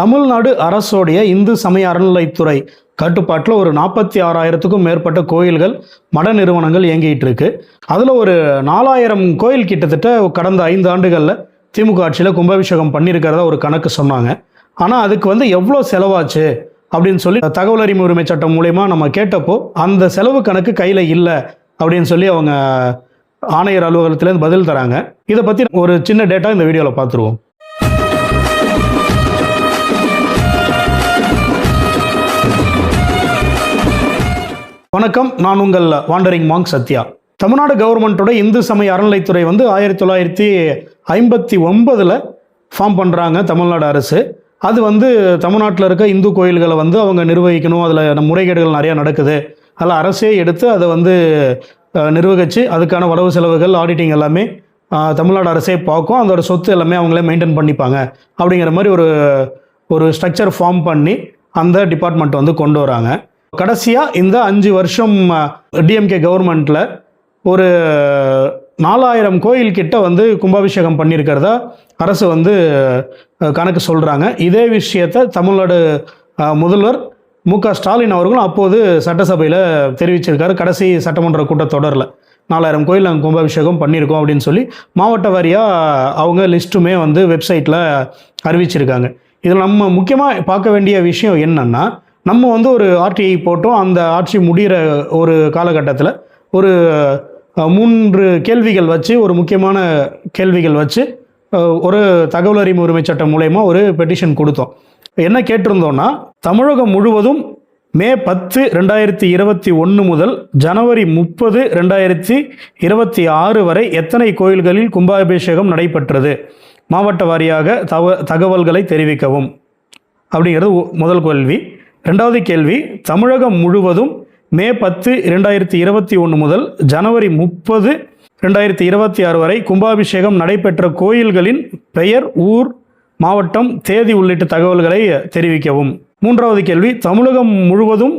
தமிழ்நாடு அரசோடைய இந்து சமய அறநிலைத்துறை கட்டுப்பாட்டில் ஒரு 46,000க்கும் மேற்பட்ட கோயில்கள் மட நிறுவனங்கள் இயங்கிட்டு இருக்கு. அதில் ஒரு 4,000 கோயில் கிட்டத்தட்ட கடந்த 5 ஆண்டுகளில் திமுக ஆட்சியில் கும்பாபிஷேகம் பண்ணியிருக்கிறதா ஒரு கணக்கு சொன்னாங்க. ஆனால் அதுக்கு எவ்வளோ செலவாச்சு அப்படின்னு சொல்லி தகவல் அறியும் உரிமை சட்டம் மூலயமா நம்ம கேட்டப்போ அந்த செலவு கணக்கு கையில் இல்லை அப்படின்னு சொல்லி அவங்க ஆணையர் அலுவலகத்திலேருந்து பதில் தராங்க. இதை பற்றி ஒரு சின்ன டேட்டா இந்த வீடியோவில் பார்த்துருவோம். வணக்கம், நான் உங்கள் வாண்டரிங் மாங்க் சத்யா. தமிழ்நாடு கவர்மெண்ட்டோட இந்து சமய அறநிலைத்துறை 1959 ஃபார்ம் பண்ணுறாங்க தமிழ்நாடு அரசு. அது தமிழ்நாட்டில் இருக்க இந்து கோயில்களை அவங்க நிர்வகிக்கணும். அதில் முறைகேடுகள் நிறையா நடக்குது. அதில் அரசே எடுத்து அதை நிர்வகித்து அதுக்கான வரவு செலவுகள் ஆடிட்டிங் எல்லாமே தமிழ்நாடு அரசே பார்க்கும். அதோட சொத்து எல்லாமே அவங்களே மெயின்டைன் பண்ணிப்பாங்க அப்படிங்கிற மாதிரி ஒரு ஸ்ட்ரக்சர் ஃபார்ம் பண்ணி அந்த டிபார்ட்மெண்ட் கொண்டு வராங்க. கடைசியாக இந்த 5 வருஷம் டிஎம்கே கவர்மெண்ட்டில் ஒரு 4,000 கோயில் கிட்ட கும்பாபிஷேகம் பண்ணியிருக்கிறதா அரசு கணக்கு சொல்கிறாங்க. இதே விஷயத்தை தமிழ்நாடு முதல்வர் மு.க. ஸ்டாலின் அவர்களும் அப்போது சட்டசபையில் தெரிவிச்சிருக்காரு. கடைசி சட்டமன்ற கூட்டத்தொடரில் 4,000 கோயில் நாங்கள் கும்பாபிஷேகம் பண்ணியிருக்கோம் அப்படின்னு சொல்லி மாவட்ட வாரியாக அவங்க லிஸ்ட்டுமே வெப்சைட்டில் அறிவிச்சிருக்காங்க. இதில் நம்ம முக்கியமாக பார்க்க வேண்டிய விஷயம் என்னென்னா, நம்ம ஒரு ஆர்டிஐ போட்டோம். அந்த ஆட்சி முடிகிற ஒரு காலகட்டத்தில் ஒரு 3 கேள்விகள் வச்சு, ஒரு முக்கியமான கேள்விகள் வச்சு ஒரு தகவல் அறியும் உரிமை சட்டம் மூலயமா ஒரு பெட்டிஷன் கொடுத்தோம். என்ன கேட்டிருந்தோன்னா, தமிழகம் முழுவதும் மே 10, 2021 முதல் ஜனவரி 30, 2026 வரை எத்தனை கோயில்களில் கும்பாபிஷேகம் நடைபெற்றது, மாவட்ட வாரியாக தகவல்களை தெரிவிக்கவும் அப்படிங்கிறது முதல் கேள்வி. 2வது கேள்வி, தமிழகம் முழுவதும் மே 10, 2021 முதல் ஜனவரி 30, 2026 வரை கும்பாபிஷேகம் நடைபெற்ற கோயில்களின் பெயர், ஊர், மாவட்டம், தேதி உள்ளிட்ட தகவல்களை தெரிவிக்கவும். 3வது கேள்வி, தமிழகம் முழுவதும்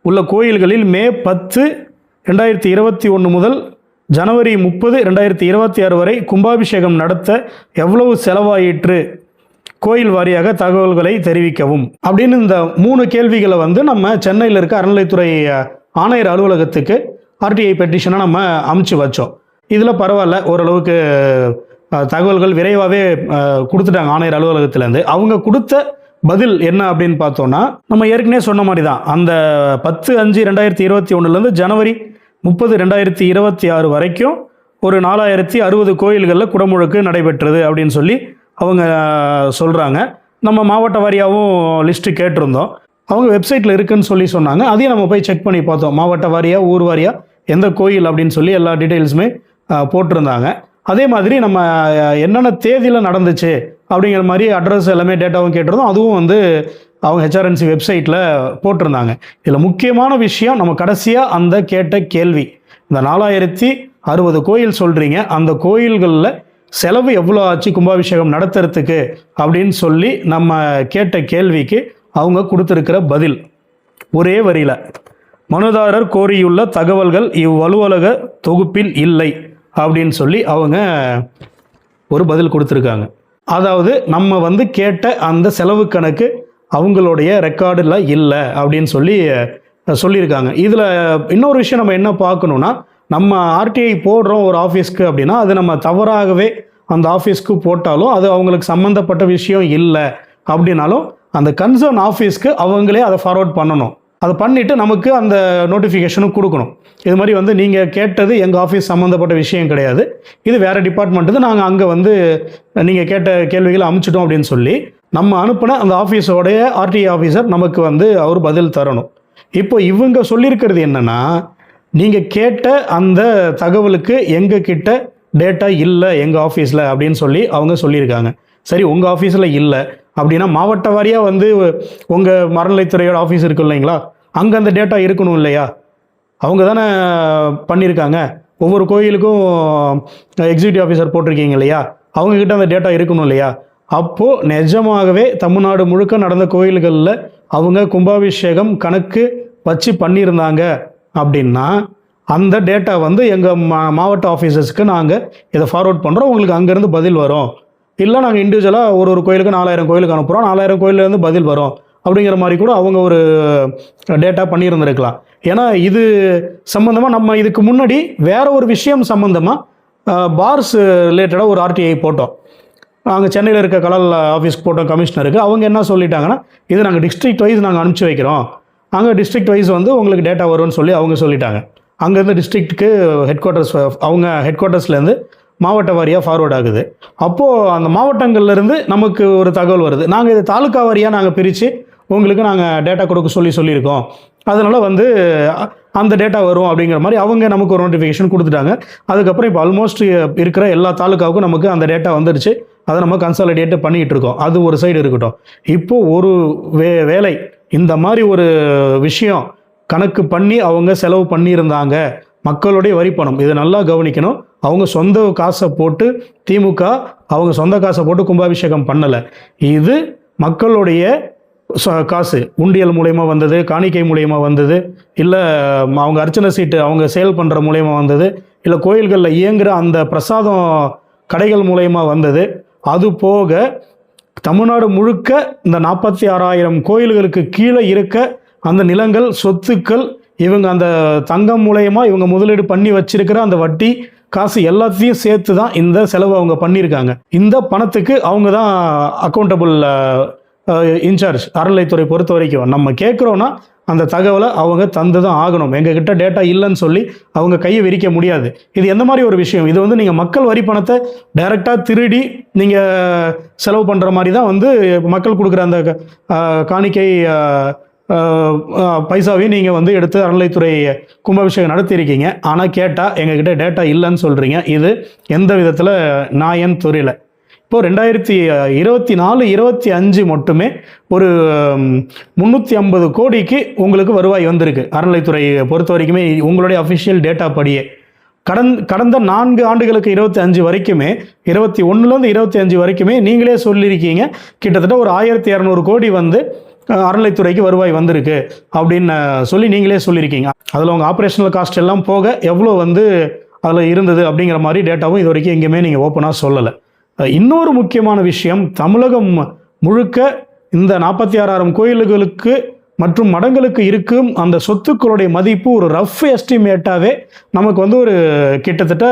உள்ள கோயில்களில் மே 10, 2021 முதல் ஜனவரி 30, 2026 வரை கும்பாபிஷேகம் நடத்த எவ்வளவு செலவாயிற்று, கோயில் வாரியாக தகவல்களை தெரிவிக்கவும் அப்படின்னு இந்த 3 கேள்விகளை நம்ம சென்னையில் இருக்க அறநிலைத்துறை ஆணையர் அலுவலகத்துக்கு ஆர்டிஐ பெட்டிஷனை நம்ம அமுச்சு வச்சோம். இதில் பரவாயில்ல, ஓரளவுக்கு தகவல்கள் விரைவாகவே கொடுத்துட்டாங்க ஆணையர் அலுவலகத்திலேருந்து. அவங்க கொடுத்த பதில் என்ன அப்படின்னு பார்த்தோன்னா, நம்ம ஏற்கனவே சொன்ன மாதிரி தான். அந்த 10/5/2021 ஜனவரி 30, 2026 வரைக்கும் ஒரு 4,060 கோயில்களில் குடமுழுக்கு நடைபெற்றது அப்படின்னு சொல்லி அவங்க சொல்கிறாங்க. நம்ம மாவட்ட வாரியாகவும் லிஸ்ட்டு கேட்டிருந்தோம். அவங்க வெப்சைட்டில் இருக்குதுன்னு சொல்லி சொன்னாங்க. அதையும் நம்ம போய் செக் பண்ணி பார்த்தோம். மாவட்ட வாரியாக, ஊர் வாரியாக, எந்த கோயில் அப்படின்னு சொல்லி எல்லா டீட்டெயில்ஸுமே போட்டிருந்தாங்க. அதே மாதிரி நம்ம என்னென்ன தேதியில் நடந்துச்சு அப்படிங்கிற மாதிரி அட்ரஸ் எல்லாமே டேட்டாவும் கேட்டிருந்தோம். அதுவும் அவங்க ஹெச்ஆர்என்சி வெப்சைட்டில் போட்டிருந்தாங்க. இதில் முக்கியமான விஷயம், நம்ம கடைசியாக அந்த கேட்ட கேள்வி, இந்த 4,060 கோயில் சொல்கிறீங்க, அந்த கோயில்களில் செலவு எவ்வளோ ஆச்சு கும்பாபிஷேகம் நடத்துறதுக்கு அப்படின்னு சொல்லி நம்ம கேட்ட கேள்விக்கு அவங்க கொடுத்துருக்கிற பதில் ஒரே வரியில், மனுதாரர் கோரியுள்ள தகவல்கள் இவ்வலுவலக தொகுப்பில் இல்லை அப்படின்னு சொல்லி அவங்க ஒரு பதில் கொடுத்துருக்காங்க. அதாவது நம்ம கேட்ட அந்த செலவு கணக்கு அவங்களுடைய ரெக்கார்டில் இல்லை அப்படின்னு சொல்லியிருக்காங்க. இதில் இன்னொரு விஷயம் நம்ம என்ன பார்க்கணுன்னா, நம்ம ஆர்டிஐ போடுறோம் ஒரு ஆஃபீஸ்க்கு அப்படின்னா, அது நம்ம தவறாகவே அந்த ஆஃபீஸ்க்கு போட்டாலும் அது அவங்களுக்கு சம்மந்தப்பட்ட விஷயம் இல்லை அப்படின்னாலும் அந்த கன்சர்ன் ஆஃபீஸ்க்கு அவங்களே அதை ஃபார்வர்ட் பண்ணணும். அதை பண்ணிவிட்டு நமக்கு அந்த நோட்டிஃபிகேஷனும் கொடுக்கணும். இது மாதிரி நீங்கள் கேட்டது எங்கள் ஆஃபீஸ் சம்மந்தப்பட்ட விஷயம் கிடையாது, இது வேறு டிபார்ட்மெண்ட்டு, நாங்கள் அங்கே நீங்கள் கேட்ட கேள்விகளை அமுச்சிட்டோம் அப்படின்னு சொல்லி நம்ம அனுப்பின அந்த ஆஃபீஸோடைய ஆர்டிஐ ஆஃபீஸர் நமக்கு அவர் பதில் தரணும். இப்போ இவங்க சொல்லியிருக்கிறது என்னென்னா, நீங்கள் கேட்ட அந்த தகவலுக்கு எங்கள் கிட்ட டேட்டா இல்லை எங்கள் ஆஃபீஸில் அப்படின்னு சொல்லி அவங்க சொல்லியிருக்காங்க. சரி, உங்கள் ஆஃபீஸில் இல்லை அப்படின்னா மாவட்ட வாரியாக உங்கள் அறநிலைத்துறையோட ஆஃபீஸ் இருக்கு இல்லைங்களா, அங்கே அந்த டேட்டா இருக்கணும் இல்லையா? அவங்க தானே பண்ணியிருக்காங்க. ஒவ்வொரு கோயிலுக்கும் எக்ஸிக்யூட்டிவ் ஆஃபீஸர் போட்டிருக்கீங்க இல்லையா, அவங்கக்கிட்ட அந்த டேட்டா இருக்கணும் இல்லையா? அப்போது நிஜமாகவே தமிழ்நாடு முழுக்க நடந்த கோயில்களில் அவங்க கும்பாபிஷேகம் கணக்கு வச்சு பண்ணியிருந்தாங்க அப்படின்னா அந்த டேட்டா எங்கள் மாவட்ட ஆஃபீஸர்ஸ்க்கு நாங்கள் இதை ஃபார்வர்ட் பண்ணுறோம், உங்களுக்கு அங்கேருந்து பதில் வரும் இல்லை நாங்கள் இண்டிவிஜுவலாக ஒரு கோயிலுக்கு 4000 கோயிலுக்கு அனுப்புகிறோம், 4000 கோயிலேருந்து பதில் வரும் அப்படிங்கிற மாதிரி கூட அவங்க ஒரு டேட்டா பண்ணியிருந்திருக்கலாம். ஏன்னா இது சம்மந்தமாக நம்ம இதுக்கு முன்னாடி வேற ஒரு விஷயம் சம்மந்தமாக பார்ஸ் ரிலேட்டடாக ஒரு ஆர்டிஐ போட்டோம். நாங்கள் சென்னையில் இருக்க கலல் ஆஃபீஸ்க்கு போட்டோம் கமிஷனருக்கு. அவங்க என்ன சொல்லிட்டாங்கன்னா, இது நாங்கள் டிஸ்ட்ரிக்ட் வைஸ் நாங்கள் அனுப்பிச்சி வைக்கிறோம், அங்கே டிஸ்ட்ரிக்ட் வைஸ் வந்து உங்களுக்கு டேட்டா வரும்னு சொல்லி அவங்க சொல்லிட்டாங்க. அங்கேருந்து டிஸ்ட்ரிக்ட்டுக்கு ஹெட் குவார்ட்டர்ஸ், அவங்க ஹெட் குவார்ட்டர்ஸ்லேருந்து மாவட்ட வாரியாக ஃபார்வர்ட் ஆகுது. அப்போது அந்த மாவட்டங்கள்லேருந்து நமக்கு ஒரு தகவல் வருது, நாங்கள் இது தாலுக்கா வாரியாக நாங்கள் பிரித்து உங்களுக்கு நாங்கள் டேட்டா கொடுக்க சொல்லியிருக்கோம், அதனால் வந்து அந்த டேட்டா வரும் அப்படிங்கிற மாதிரி அவங்க நமக்கு ஒரு நோட்டிஃபிகேஷன் கொடுத்துட்டாங்க. அதுக்கப்புறம் இப்போ ஆல்மோஸ்ட் இருக்கிற எல்லா தாலுக்காவுக்கும் நமக்கு அந்த டேட்டா வந்துடுச்சு. அதை நம்ம கன்சாலிடேட் பண்ணிகிட்டு இருக்கோம். அது ஒரு சைடு இருக்கட்டும். இப்போது ஒரு வேலை இந்த மாதிரி ஒரு விஷயம் கணக்கு பண்ணி அவங்க செலவு பண்ணியிருந்தாங்க, மக்களுடைய வரிப்பணம், இதை நல்லா கவனிக்கணும். அவங்க சொந்த காசை போட்டு திமுக அவங்க சொந்த காசை போட்டு கும்பாபிஷேகம் பண்ணலை. இது மக்களுடைய காசு உண்டியல் மூலயமா வந்தது, காணிக்கை மூலயமா வந்தது, இல்லை அவங்க அர்ச்சனை சீட்டு அவங்க சேல் பண்ணுற மூலயமா வந்தது, இல்லை கோயில்களில் இயங்குகிற அந்த பிரசாதம் கடைகள் மூலயமா வந்தது. அது போக தமிழ்நாடு முழுக்க இந்த 46,000 கோயில்களுக்கு கீழே இருக்க அந்த நிலங்கள், சொத்துக்கள், இவங்க அந்த தங்கம் மூலயமா இவங்க முதலீடு பண்ணி வச்சிருக்கிற அந்த வட்டி காசு எல்லாத்தையும் சேர்த்து தான் இந்த செலவு அவங்க பண்ணியிருக்காங்க. இந்த பணத்துக்கு அவங்க தான் அக்கௌண்டபிள் இன்சார்ஜ். அறநிலைத்துறை பொறுத்த வரைக்கும் நம்ம கேட்குறோன்னா அந்த தகவலை அவங்க தந்து தான் ஆகணும். எங்ககிட்ட டேட்டா இல்லைன்னு சொல்லி அவங்க கையை விரிக்க முடியாது. இது எந்த மாதிரி ஒரு விஷயம்? இது வந்து நீங்கள் மக்கள் வரி பணத்தை டைரெக்டாக திருடி நீங்கள் செலவு பண்ணுற மாதிரி தான் வந்து மக்கள் கொடுக்குற அந்த காணிக்கை பைசாவையும் நீங்கள் வந்து எடுத்து அறநிலைத்துறை கும்பாபிஷேகம் நடத்தியிருக்கீங்க. ஆனால் கேட்டால் எங்ககிட்ட டேட்டா இல்லைன்னு சொல்கிறீங்க. இது எந்த விதத்தில் நியாயம்னு தெரியல. இப்போது 2024-25 மட்டுமே ஒரு 350 கோடிக்கு உங்களுக்கு வருவாய் வந்திருக்கு அறநிலைத்துறை பொறுத்த வரைக்குமே. உங்களுடைய அஃபிஷியல் டேட்டா படியே கடந்த 4 ஆண்டுகளுக்கு 25 வரைக்குமே, 21லேருந்து 25 வரைக்குமே நீங்களே சொல்லியிருக்கீங்க கிட்டத்தட்ட ஒரு 1200 கோடி வந்து அறநிலைத்துறைக்கு வருவாய் வந்திருக்கு அப்படின்னு சொல்லி நீங்களே சொல்லியிருக்கீங்க. அதில் உங்கள் ஆப்ரேஷனல் காஸ்ட் எல்லாம் போக எவ்வளோ வந்து அதில் இருந்தது அப்படிங்கிற மாதிரி டேட்டாவும் இது வரைக்கும் எங்கேயுமே நீங்கள் ஓப்பனாக சொல்லலை. இன்னொரு முக்கியமான விஷயம், தமிழகம் முழுக்க இந்த 46,000 கோயில்களுக்கு மற்றும் மடங்களுக்கு இருக்கும் அந்த சொத்துக்களுடைய மதிப்பு ஒரு ரஃப் எஸ்டிமேட்டாகவே நமக்கு வந்து ஒரு கிட்டத்தட்ட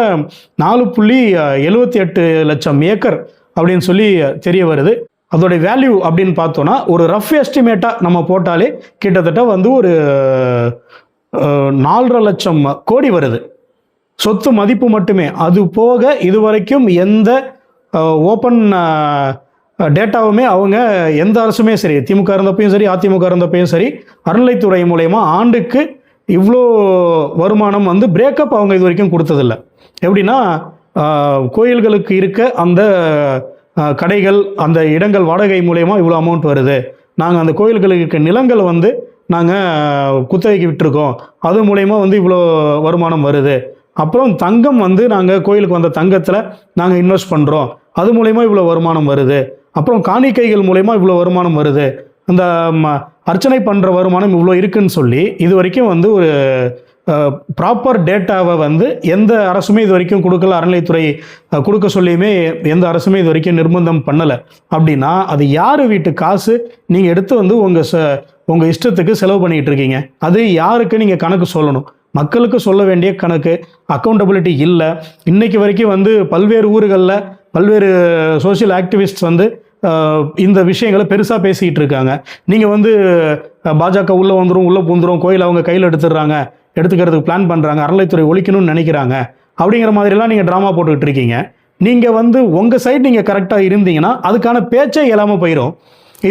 4.78 லட்சம் ஏக்கர் அப்படின்னு சொல்லி தெரிய வருது. அதோடைய வேல்யூ அப்படின்னு பார்த்தோன்னா ஒரு ரஃப் எஸ்டிமேட்டாக நம்ம போட்டாலே கிட்டத்தட்ட வந்து ஒரு 4.5 லட்சம் கோடி வருது சொத்து மதிப்பு மட்டுமே. அது போக இதுவரைக்கும் எந்த ஓப்பன் டேட்டாவுமே அவங்க எந்த அரசுமே சரி, திமுக இருந்தப்பையும் சரி, அதிமுக இருந்தப்பையும் சரி, அறநிலைத்துறை மூலயமா ஆண்டுக்கு இவ்வளோ வருமானம் வந்து பிரேக்கப் அவங்க இது வரைக்கும் கொடுத்ததில்லை. எப்படின்னா கோயில்களுக்கு இருக்க அந்த கடைகள், அந்த இடங்கள் வாடகை மூலயமா இவ்வளோ அமௌண்ட் வருது, நாங்கள் அந்த கோயில்களுக்கு இருக்க நிலங்கள் வந்து நாங்கள் குத்தகைக்கு விட்டுருக்கோம், அது மூலயமா வந்து இவ்வளோ வருமானம் வருது, அப்புறம் தங்கம் வந்து நாங்கள் கோயிலுக்கு வந்த தங்கத்தில் நாங்கள் இன்வெஸ்ட் பண்ணுறோம், அது மூலயமா இவ்வளோ வருமானம் வருது, அப்புறம் காணிக்கைகள் மூலயமா இவ்வளோ வருமானம் வருது, அந்த அர்ச்சனை பண்ணுற வருமானம் இவ்வளோ இருக்குன்னு சொல்லி இது வரைக்கும் வந்து ஒரு ப்ராப்பர் டேட்டாவை வந்து எந்த அரசுமே இது வரைக்கும் கொடுக்கல. அறநிலைத்துறை கொடுக்க சொல்லியுமே எந்த அரசுமே இது வரைக்கும் நிர்பந்தம் பண்ணலை. அப்படின்னா அது யார் வீட்டு காசு நீங்கள் எடுத்து வந்து உங்கள் இஷ்டத்துக்கு செலவு பண்ணிகிட்டு இருக்கீங்க? அது யாருக்கு நீங்கள் கணக்கு சொல்லணும்? மக்களுக்கு சொல்ல வேண்டிய கணக்கு, அக்கௌண்டபிலிட்டி இல்லை. இன்றைக்கு வரைக்கும் வந்து பல்வேறு ஊர்களில் பல்வேறு சோஷியல் ஆக்டிவிஸ்ட்ஸ் வந்து இந்த விஷயங்களை பெருசாக பேசிக்கிட்டு இருக்காங்க. நீங்கள் வந்து பாஜக உள்ளே வந்துடும், உள்ளே பூந்துடும், கோயில் அவங்க கையில் எடுத்துக்கிறதுக்கு பிளான் பண்ணுறாங்க, அறநிலைத்துறை ஒழிக்கணும்னு நினைக்கிறாங்க அப்படிங்கிற மாதிரிலாம் நீங்கள் ட்ராமா போட்டுக்கிட்டு இருக்கீங்க. நீங்கள் வந்து உங்கள் சைடு நீங்கள் கரெக்டாக இருந்தீங்கன்னா அதுக்கான பேச்சே இல்லாமல் போயிடும்.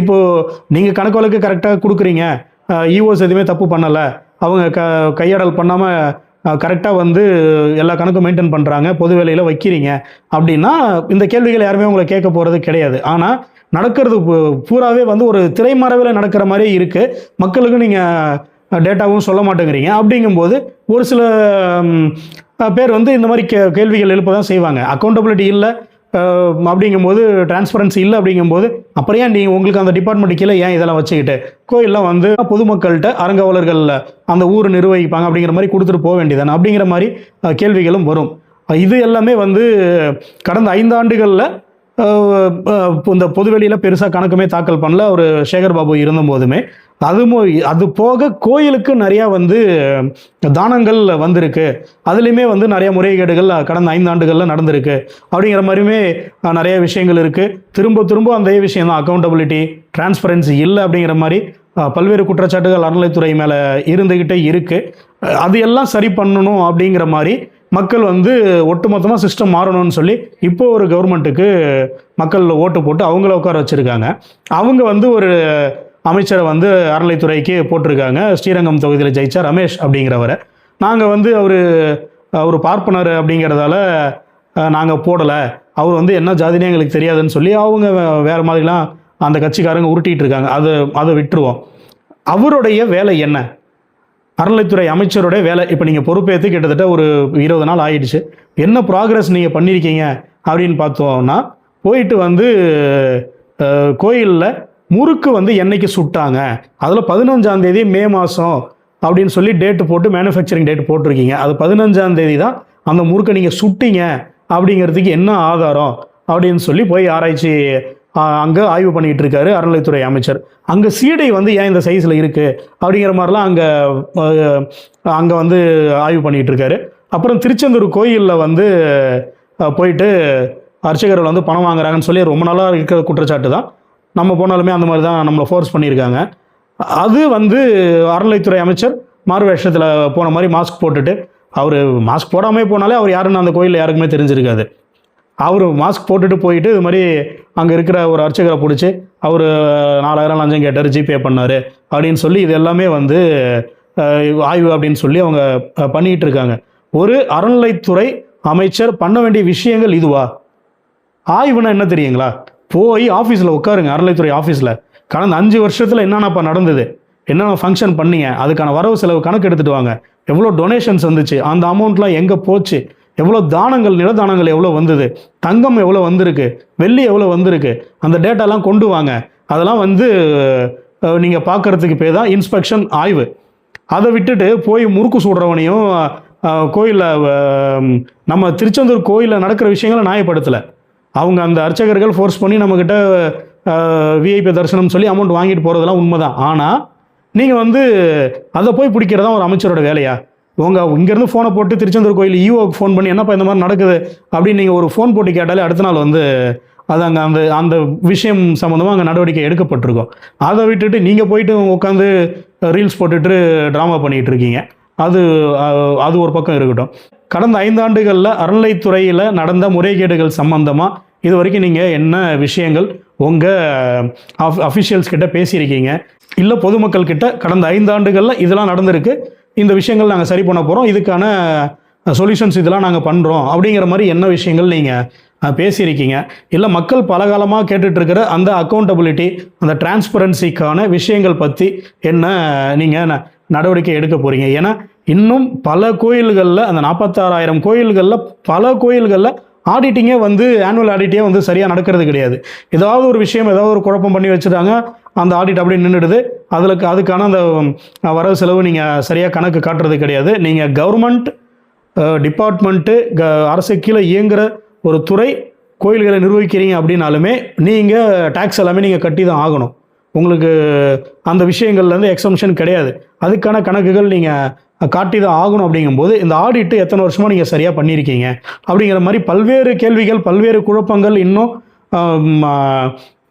இப்போது நீங்கள் கணக்கு வழக்கு கரெக்டாக கொடுக்குறீங்க, இஓஸ் எதுவுமே தப்பு பண்ணலை, அவங்க கையாடல் பண்ணாமல் கரெக்டாக வந்து எல்லா கணக்கும் மெயின்டைன் பண்ணுறாங்க, பொது வேலையில் வைக்கிறீங்க அப்படின்னா இந்த கேள்விகள் யாருமே உங்களை கேட்க போகிறது கிடையாது. ஆனால் நடக்கிறது பூராவே வந்து ஒரு திரைமறைவில் நடக்கிற மாதிரியே இருக்குது. மக்களுக்கு நீங்கள் டேட்டாவும் சொல்ல மாட்டேங்கிறீங்க. அப்படிங்கும்போது ஒரு சில பேர் வந்து இந்த மாதிரி கேள்விகள் எழுப்ப தான் செய்வாங்க. அக்கௌண்டபிலிட்டி இல்லை அப்படிங்கும்போது, டிரான்ஸ்பரன்சி இல்லை அப்படிங்கும்போது, அப்புறம் ஏன் நீங்கள் உங்களுக்கு அந்த டிபார்ட்மெண்ட் கீழே ஏன் இதெல்லாம் வச்சுக்கிட்டு கோயிலெலாம் வந்து பொதுமக்கள்கிட்ட அறங்காவலர்கள் அந்த ஊர் நிர்வகிப்பாங்க அப்படிங்கிற மாதிரி கொடுத்துட்டு போக வேண்டியதானே அப்படிங்கிற மாதிரி கேள்விகளும் வரும். இது எல்லாமே வந்து கடந்த 5 ஆண்டுகளில் இந்த பொதுவெளியில் பெருசாக கணக்குமே தாக்கல் பண்ணல ஒரு சேகர் பாபு இருந்தபோதுமே. அது போக கோயிலுக்கு நிறையா வந்து தானங்கள் வந்திருக்கு, அதுலேயுமே வந்து நிறைய முறைகேடுகள் கடந்த 5 ஆண்டுகளில் நடந்திருக்கு அப்படிங்கிற மாதிரியுமே நிறைய விஷயங்கள் இருக்குது. திரும்ப திரும்ப அந்த விஷயம் தான், அக்கௌண்டபிலிட்டி டிரான்ஸ்பரன்சி இல்லை அப்படிங்கிற மாதிரி பல்வேறு குற்றச்சாட்டுகள் அறநிலைத்துறை மேலே இருந்துக்கிட்டே இருக்குது. அது எல்லாம் சரி பண்ணணும் அப்படிங்கிற மாதிரி மக்கள் வந்து ஒட்டுமொத்தமாக சிஸ்டம் மாறணும்னு சொல்லி இப்போ ஒரு கவர்மெண்ட்டுக்கு மக்கள் ஓட்டு போட்டு அவங்கள உட்கார வச்சுருக்காங்க. அவங்க வந்து ஒரு அமைச்சரை வந்து அறநிலைத்துறைக்கு போட்டிருக்காங்க. ஸ்ரீரங்கம் தொகுதியில் ஜெயிச்சா ரமேஷ் அப்படிங்கிறவரை. நாங்கள் வந்து அவர் பார்ப்பனர் அப்படிங்கிறதால நாங்கள் போடலை, அவர் வந்து என்ன ஜாதினே எங்களுக்கு தெரியாதுன்னு சொல்லி அவங்க வேறு மாதிரிலாம் அந்த கட்சிக்காரங்க உருட்டிகிட்டு இருக்காங்க. அதை விட்டுருவோம். அவருடைய வேலை என்ன? அறநிலைத்துறை அமைச்சருடைய வேலை. இப்போ நீங்கள் பொறுப்பேற்று கிட்டத்தட்ட ஒரு 20 நாள் ஆயிடுச்சு. என்ன ப்ராக்ரஸ் நீங்கள் பண்ணியிருக்கீங்க அப்படின்னு பார்த்தோம்னா, போயிட்டு வந்து கோயிலில் முறுக்கு வந்து என்னைக்கு சுட்டாங்க, அதில் 15ஆம் தேதி மே மாதம் அப்படின்னு சொல்லி டேட்டு போட்டு மேனுஃபேக்சரிங் டேட் போட்டிருக்கீங்க. அது 15ஆம் தேதி தான் அந்த முறுக்கை நீங்கள் சுட்டிங்க அப்படிங்கிறதுக்கு என்ன ஆதாரம் அப்படின்னு சொல்லி போய் ஆராய்ச்சி அங்கே ஆய்வு பண்ணிக்கிட்டு இருக்காரு அறநிலைத்துறை அமைச்சர். அங்கே சீடை வந்து ஏன் இந்த சைஸில் இருக்குது அப்படிங்கிற மாதிரிலாம் அங்கே வந்து ஆய்வு பண்ணிக்கிட்டு இருக்காரு. அப்புறம் திருச்செந்தூர் கோயிலில் வந்து போயிட்டு அர்ச்சகர்கள் வந்து பணம் வாங்குறாங்கன்னு சொல்லி ரொம்ப நாளாக இருக்கிற குற்றச்சாட்டு தான். நம்ம போனாலுமே அந்த மாதிரி தான் நம்மளை ஃபோர்ஸ் பண்ணியிருக்காங்க. அது வந்து அறநிலைத்துறை அமைச்சர் மாறு வேஷத்தில் போன மாதிரி மாஸ்க் போட்டுட்டு, அவர் மாஸ்க் போடாமல் போனாலே அவர் யாருன்னு அந்த கோயிலில் யாருக்குமே தெரிஞ்சிருக்காது. அவர் மாஸ்க் போட்டுட்டு போயிட்டு இது மாதிரி அங்கே இருக்கிற ஒரு அர்ச்சகரை பிடிச்சி அவர் 4000 லஞ்சம் கேட்டார், ஜிபே பண்ணார் அப்படின்னு சொல்லி இது எல்லாமே வந்து ஆய்வு அப்படின்னு சொல்லி அவங்க பண்ணிகிட்டு இருக்காங்க. ஒரு அறநிலைத்துறை அமைச்சர் பண்ண வேண்டிய விஷயங்கள் இதுவா? ஆய்வுனா என்ன தெரியுங்களா? போய் ஆஃபீஸில் உட்காருங்க, அறநிலைத்துறை ஆஃபீஸில் கடந்த 5 வருஷத்தில் என்னென்னப்பா நடந்தது, என்னென்ன ஃபங்க்ஷன் பண்ணீங்க, அதுக்கான வரவு செலவு கணக்கு எடுத்துகிட்டு வாங்க. எவ்வளோ டொனேஷன்ஸ் வந்துச்சு, அந்த அமௌண்ட்லாம் எங்கே போச்சு, எவ்வளோ தானங்கள் நிலதானங்கள் எவ்வளோ வந்தது, தங்கம் எவ்வளோ வந்திருக்கு, வெள்ளி எவ்வளோ வந்திருக்கு, அந்த டேட்டாலாம் கொண்டு வாங்க. அதெல்லாம் வந்து நீங்கள் பார்க்குறதுக்கு பேர் தான் இன்ஸ்பெக்ஷன், ஆய்வு. அதை விட்டுட்டு போய் முறுக்கு சுடுறவனையும் கோயிலில் நம்ம திருச்செந்தூர் கோயிலில் நடக்கிற விஷயங்களை நியாயப்படுத்தலை. அவங்க அந்த அர்ச்சகர்கள் ஃபோர்ஸ் பண்ணி நம்மக்கிட்ட விஐபி தரிசனம் சொல்லி அமௌண்ட் வாங்கிட்டு போகிறதெல்லாம் உண்மை தான். ஆனால் நீங்கள் வந்து அதை போய் பிடிக்கிறதா ஒரு அமைச்சரோட வேலையா? இங்கேருந்து ஃபோனை போட்டு திருச்செந்தூர் கோயில் ஈஓக்கு ஃபோன் பண்ணி என்னப்பா இந்த மாதிரி நடக்குது அப்படின்னு நீங்கள் ஒரு ஃபோன் போட்டு கேட்டாலே அடுத்த நாள் வந்து அது அங்கே அந்த விஷயம் சம்மந்தமாக அங்கே நடவடிக்கை எடுக்கப்பட்டிருக்கும். அதை விட்டுட்டு நீங்கள் போயிட்டு உட்காந்து ரீல்ஸ் போட்டுட்டு ட்ராமா பண்ணிகிட்டு இருக்கீங்க. அது ஒரு பக்கம் இருக்கட்டும். கடந்த 5 ஆண்டுகளில் அறநிலைத்துறையில் நடந்த முறைகேடுகள் சம்பந்தமாக இது வரைக்கும் நீங்கள் என்ன விஷயங்கள் உங்கள் அஃபிஷியல்ஸ் கிட்ட பேசியிருக்கீங்க, இல்லை பொதுமக்கள் கிட்ட கடந்த 5 ஆண்டுகளில் இதெல்லாம் நடந்திருக்கு, இந்த விஷயங்கள் நாங்கள் சரி பண்ண போகிறோம், இதுக்கான சொல்யூஷன்ஸ் இதெல்லாம் நாங்கள் பண்ணுறோம் அப்படிங்கிற மாதிரி என்ன விஷயங்கள் நீங்கள் பேசியிருக்கீங்க? இல்லை மக்கள் பலகாலமாக கேட்டுட்ருக்கிற அந்த அக்கௌண்டபிலிட்டி, அந்த டிரான்ஸ்பரன்சிக்கான விஷயங்கள் பற்றி என்ன நீங்கள் நடவடிக்கை எடுக்க போகிறீங்க? ஏன்னா இன்னும் பல கோயில்களில், அந்த 46,000 கோயில்களில் பல கோயில்களில் ஆடிட்டிங்கே வந்து ஆனுவல் ஆடிட்டே வந்து சரியாக நடக்கிறது கிடையாது. ஏதாவது ஒரு விஷயம், ஏதாவது ஒரு குழப்பம் பண்ணி வச்சுட்டாங்க, அந்த ஆடிட் அப்படி நின்றுடுது. அதுக்கான அந்த வரவு செலவு நீங்கள் சரியாக கணக்கு காட்டுறது கிடையாது. நீங்கள் கவர்மெண்ட் டிபார்ட்மெண்ட்டு அரசு கீழே இயங்குகிற ஒரு துறை கோயில்களை நிர்வகிக்கிறீங்க அப்படின்னாலுமே நீங்கள் டேக்ஸ் எல்லாமே நீங்கள் கட்டி தான் ஆகணும். உங்களுக்கு அந்த விஷயங்கள்லேருந்து எக்ஸம்ஷன் கிடையாது. அதுக்கான கணக்குகள் நீங்கள் காட்டி தான் ஆகணும். அப்படிங்கும்போது இந்த ஆடிட்டு எத்தனை வருஷமாக நீங்கள் சரியாக பண்ணியிருக்கீங்க அப்படிங்கிற மாதிரி பல்வேறு கேள்விகள், பல்வேறு குழப்பங்கள் இன்னும்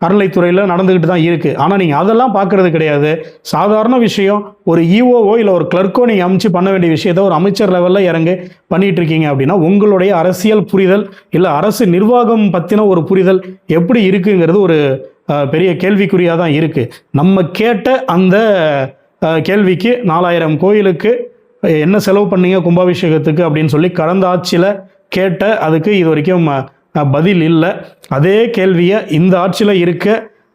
அறநிலைத்துறையில் நடந்துக்கிட்டு தான் இருக்குது. ஆனால் நீங்கள் அதெல்லாம் பார்க்குறது கிடையாது. சாதாரண விஷயம், ஒரு இஓஓ இல்லை ஒரு கிளர்க்கோ நீங்கள் அமைச்சு பண்ண வேண்டிய விஷயத்த ஒரு அமைச்சர் லெவலில் இறங்கி பண்ணிகிட்டு இருக்கீங்க அப்படின்னா உங்களுடைய அரசியல் புரிதல் இல்லை அரசு நிர்வாகம் பற்றின ஒரு புரிதல் எப்படி இருக்குங்கிறது ஒரு பெரிய கேள்விக்குறியாக தான் இருக்குது. நம்ம கேட்ட அந்த கேள்விக்கு 4000 கோயிலுக்கு என்ன செலவு பண்ணீங்க கும்பாபிஷேகத்துக்கு அப்படின்னு சொல்லி கடந்த ஆட்சியில் கேட்ட அதுக்கு இது வரைக்கும் பதில் இல்லை. அதே கேள்வியை இந்த ஆட்சியில் இருக்க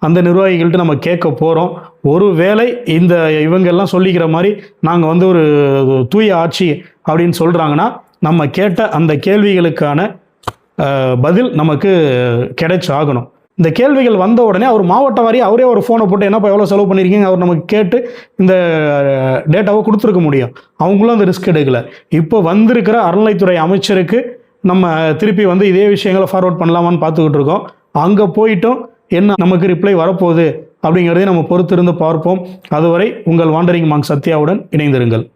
அந்த நிர்வாகிகள்கிட்ட நம்ம கேட்க போகிறோம். ஒருவேளை இவங்கெல்லாம் சொல்லிக்கிற மாதிரி நாங்கள் வந்து ஒரு தூய ஆட்சி அப்படின்னு சொல்கிறாங்கன்னா நம்ம கேட்ட அந்த கேள்விகளுக்கான பதில் நமக்கு கிடைச்சாகணும். இந்த கேள்விகள் வந்த உடனே அவர் மாவட்ட வாரி அவரே ஒரு ஃபோனை போட்டு என்னப்பா எவ்வளோ செலவு பண்ணியிருக்கீங்க அவர் நமக்கு கேட்டு இந்த டேட்டாவை கொடுத்துருக்க முடியும். அவங்களும் அந்த ரிஸ்க் எடுக்கலை. இப்போ வந்திருக்கிற அறநிலைத்துறை அமைச்சருக்கு நம்ம திருப்பி வந்து இதே விஷயங்களை ஃபார்வர்ட் பண்ணலாமான்னு பார்த்துக்கிட்டு இருக்கோம். அங்கே போயிட்டும் என்ன நமக்கு ரிப்ளை வரப்போகுது அப்படிங்கிறதை நம்ம பொறுத்திருந்து பார்ப்போம். அதுவரை உங்கள் வாண்டரிங் மாங்க் சத்யாவுடன் இணைந்திருங்கள்.